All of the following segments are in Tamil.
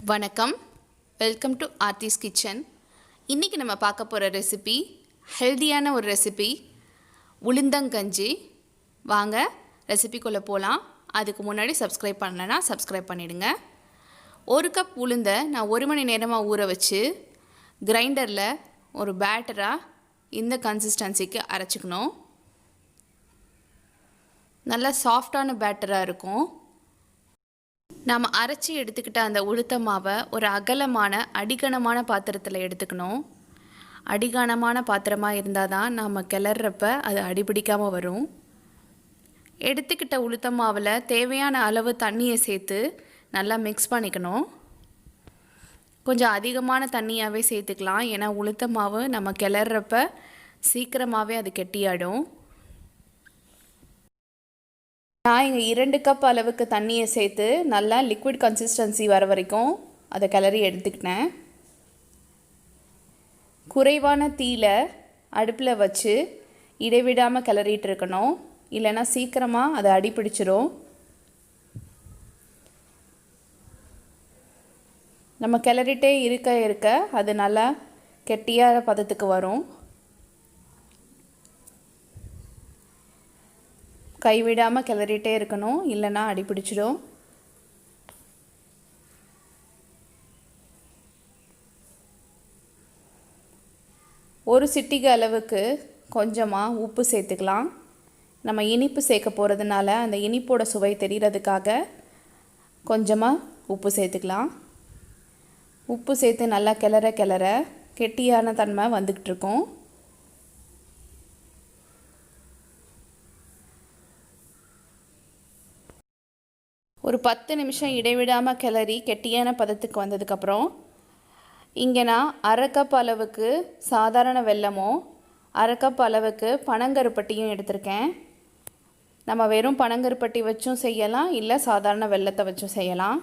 வணக்கம், வெல்கம் டு ஆர்த்திஸ் கிச்சன். இன்றைக்கி நம்ம பார்க்க போகிற ரெசிபி ஹெல்தியான ஒரு ரெசிபி, உளுந்தங்கஞ்சி. வாங்க ரெசிபிக்குள்ளே போகலாம். அதுக்கு முன்னாடி சப்ஸ்கிரைப் பண்ணலைன்னா சப்ஸ்கிரைப் பண்ணிவிடுங்க. ஒரு கப் உளுந்தை நான் 1 மணி நேரமாக ஊற வச்சு கிரைண்டரில் ஒரு பேட்டராக இந்த கன்சிஸ்டன்சிக்கு அரைச்சிக்கணும். நல்லா சாஃப்டான பேட்டராக இருக்கும். நாம் அரைச்சி எடுத்துக்கிட்ட அந்த உளுத்த மாவை ஒரு அகலமான அடிகனமான பாத்திரத்தில் எடுத்துக்கணும். அடிகனமான பாத்திரமாக இருந்தால் தான் நாம் கிளறப்ப அது அடிபிடிக்காமல் வரும். எடுத்துக்கிட்ட உளுத்த மாவில் தேவையான அளவு தண்ணியை சேர்த்து நல்லா மிக்ஸ் பண்ணிக்கணும். கொஞ்சம் அதிகமான தண்ணியாகவே சேர்த்துக்கலாம், ஏன்னா உளுத்த மாவு நம்ம கிளறப்ப சீக்கிரமாகவே அது கெட்டியாடும். நான் இங்கே 2 கப் அளவுக்கு தண்ணியை சேர்த்து நல்லா லிக்விட் கன்சிஸ்டன்சி வர வரைக்கும் அதை கிளறி எடுத்துக்கிட்டேன். குறைவான தீயில அடுப்பில் வச்சு இடைவிடாமல் கிளறிட்டு இருக்கணும், இல்லைன்னா சீக்கிரமாக அதை அடிப்பிடிச்சிரும். நம்ம கிளறிட்டே இருக்க அது நல்லா கெட்டியான பதத்துக்கு வரும். கைவிடாமல் கிளறிட்டே இருக்கணும், இல்லைன்னா அடிப்பிடிச்சிடும். ஒரு சிட்டிகை அளவுக்கு கொஞ்சமாக உப்பு சேர்த்துக்கலாம். நம்ம இனிப்பு சேர்க்க போகிறதுனால அந்த இனிப்போட சுவை தெரிகிறதுக்காக கொஞ்சமாக உப்பு சேர்த்துக்கலாம். உப்பு சேர்த்து நல்லா கிளற கெட்டியான தன்மை வந்துக்கிட்டு இருக்கும். ஒரு 10 நிமிஷம் இடைவிடாமல் கிளறி கெட்டியான பதத்துக்கு வந்ததுக்கப்புறம் இங்கே நான் 1/2 கப் அளவுக்கு சாதாரண வெல்லமும் 1/2 கப் அளவுக்கு பனங்கருப்பட்டியும் எடுத்திருக்கேன். நம்ம வெறும் பனங்கருப்பட்டி வச்சும் செய்யலாம், இல்லை சாதாரண வெல்லத்தை வச்சும் செய்யலாம்.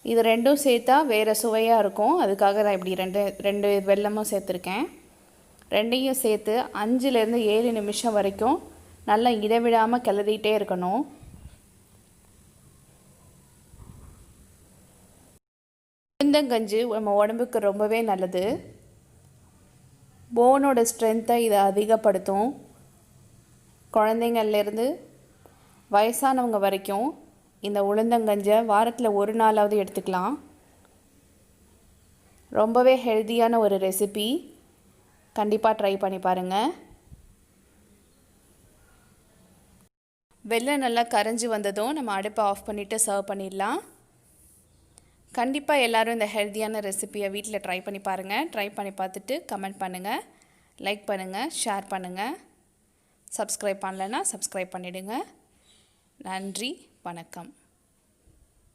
இது ரெண்டும் சேர்த்தா வேறு சுவையாக இருக்கும். அதுக்காக நான் இப்படி ரெண்டு வெல்லமும் சேர்த்துருக்கேன். ரெண்டையும் சேர்த்து 5லேருந்து 7 நிமிஷம் வரைக்கும் நல்லா இடைவிடாமல் கிளறிட்டே இருக்கணும். உளுந்தங்கஞ்சி நம்ம உடம்புக்கு ரொம்பவே நல்லது. போனோட ஸ்ட்ரென்த்தை இதை அதிகப்படுத்தும். குழந்தைங்கள்லேருந்து வயசானவங்க வரைக்கும் இந்த உளுந்தங்கஞ்சை வாரத்தில் 1 நாளாவது எடுத்துக்கலாம். ரொம்பவே ஹெல்தியான ஒரு ரெசிபி, கண்டிப்பாக ட்ரை பண்ணி பாருங்கள். வெல்லம் நல்லா கரைஞ்சி வந்ததும் நம்ம அடுப்பை ஆஃப் பண்ணிவிட்டு சர்வ் பண்ணிடலாம். கண்டிப்பாக எல்லோரும் இந்த ஹெல்த்தியான ரெசிபியை வீட்டில் ட்ரை பண்ணி பாருங்கள். ட்ரை பண்ணி பார்த்துட்டு கமெண்ட் பண்ணுங்கள், லைக் பண்ணுங்கள், ஷேர் பண்ணுங்கள். சப்ஸ்கிரைப் பண்ணலைன்னா சப்ஸ்கிரைப் பண்ணிவிடுங்க. நன்றி, வணக்கம்.